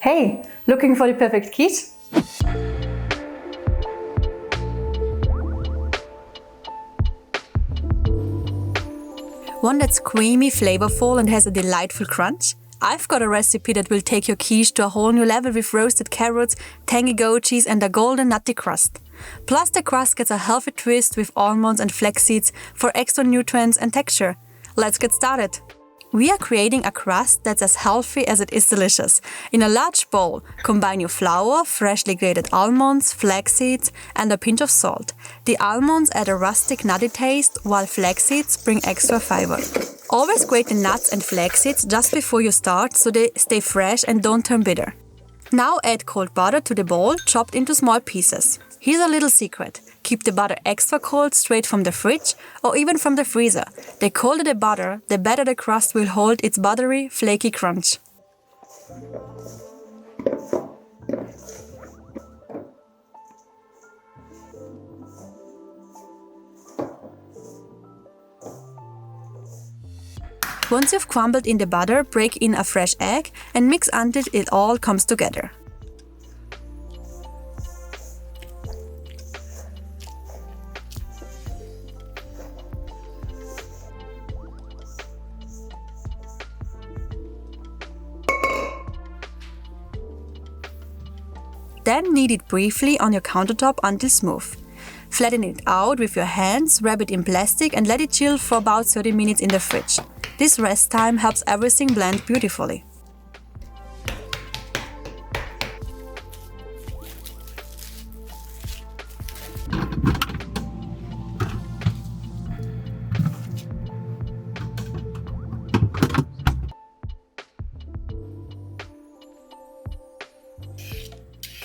Hey, looking for the perfect quiche? One that's creamy, flavorful and has a delightful crunch? I've got a recipe that will take your quiche to a whole new level with roasted carrots, tangy goat cheese and a golden nutty crust. Plus the crust gets a healthy twist with almonds and flax seeds for extra nutrients and texture. Let's get started! We are creating a crust that's as healthy as it is delicious. In a large bowl, combine your flour, freshly grated almonds, flax seeds and a pinch of salt. The almonds add a rustic nutty taste, while flax seeds bring extra fiber. Always grate the nuts and flax seeds just before you start so they stay fresh and don't turn bitter. Now add cold butter to the bowl, chopped into small pieces. Here's a little secret. Keep the butter extra cold straight from the fridge or even from the freezer. The colder the butter, the better the crust will hold its buttery, flaky crunch. Once you've crumbled in the butter, break in a fresh egg and mix until it all comes together. Then knead it briefly on your countertop until smooth. Flatten it out with your hands, wrap it in plastic and let it chill for about 30 minutes in the fridge. This rest time helps everything blend beautifully.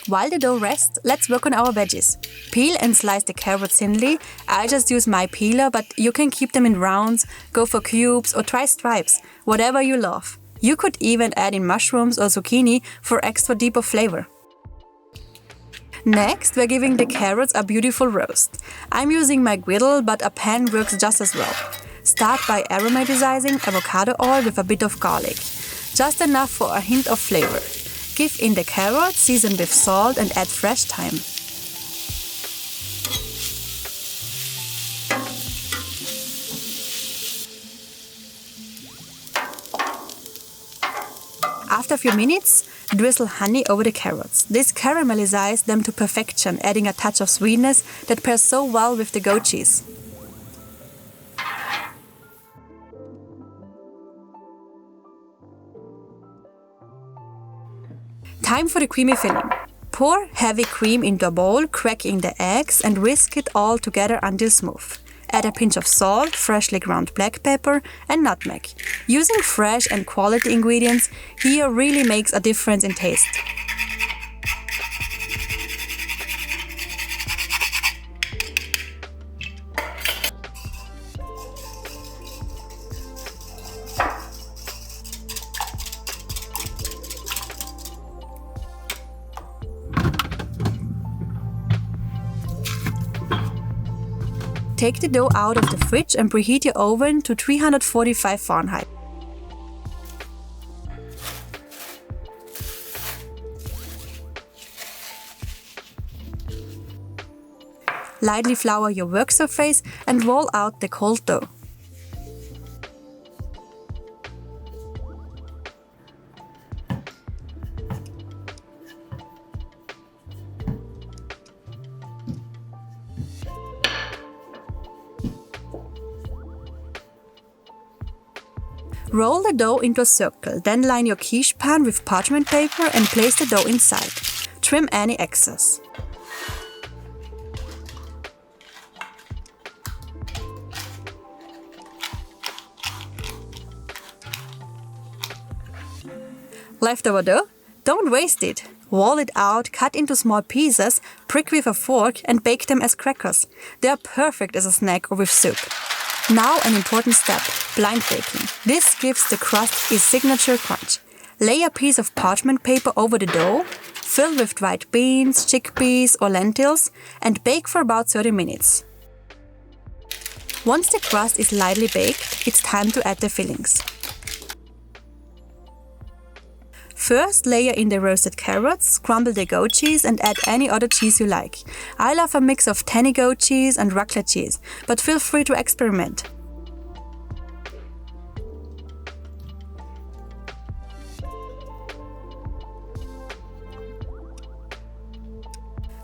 While the dough rests, let's work on our veggies. Peel and slice the carrots thinly. I just use my peeler, but you can keep them in rounds, go for cubes or try stripes, whatever you love. You could even add in mushrooms or zucchini for extra deeper flavor. Next, we're giving the carrots a beautiful roast. I'm using my griddle, but a pan works just as well. Start by aromatizing avocado oil with a bit of garlic, just enough for a hint of flavor. Give in the carrots, season with salt and add fresh thyme. After a few minutes, drizzle honey over the carrots. This caramelizes them to perfection, adding a touch of sweetness that pairs so well with the goat cheese. Time for the creamy filling. Pour heavy cream into a bowl, cracking the eggs and whisk it all together until smooth. Add a pinch of salt, freshly ground black pepper and nutmeg. Using fresh and quality ingredients here really makes a difference in taste. Take the dough out of the fridge and preheat your oven to 345 Fahrenheit. Lightly flour your work surface and roll out the cold dough. Roll the dough into a circle, then line your quiche pan with parchment paper and place the dough inside. Trim any excess. Leftover dough? Don't waste it. Roll it out, cut into small pieces, prick with a fork and bake them as crackers. They are perfect as a snack or with soup. Now an important step, blind baking. This gives the crust its signature crunch. Lay a piece of parchment paper over the dough, fill with dried beans, chickpeas or lentils and bake for about 30 minutes. Once the crust is lightly baked, it's time to add the fillings. First, layer in the roasted carrots, crumble the goat cheese and add any other cheese you like. I love a mix of tangy goat cheese and raclette cheese, but feel free to experiment.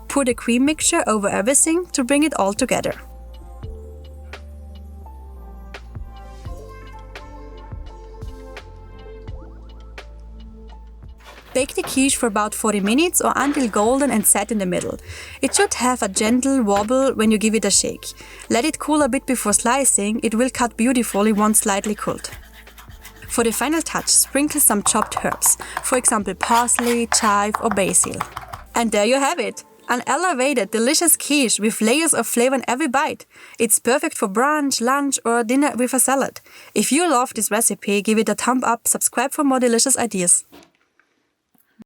Pour the cream mixture over everything to bring it all together. Bake the quiche for about 40 minutes or until golden and set in the middle. It should have a gentle wobble when you give it a shake. Let it cool a bit before slicing, it will cut beautifully once slightly cooled. For the final touch, sprinkle some chopped herbs, for example parsley, chive or basil. And there you have it! An elevated, delicious quiche with layers of flavor in every bite. It's perfect for brunch, lunch or dinner with a salad. If you love this recipe, give it a thumb up, subscribe for more delicious ideas.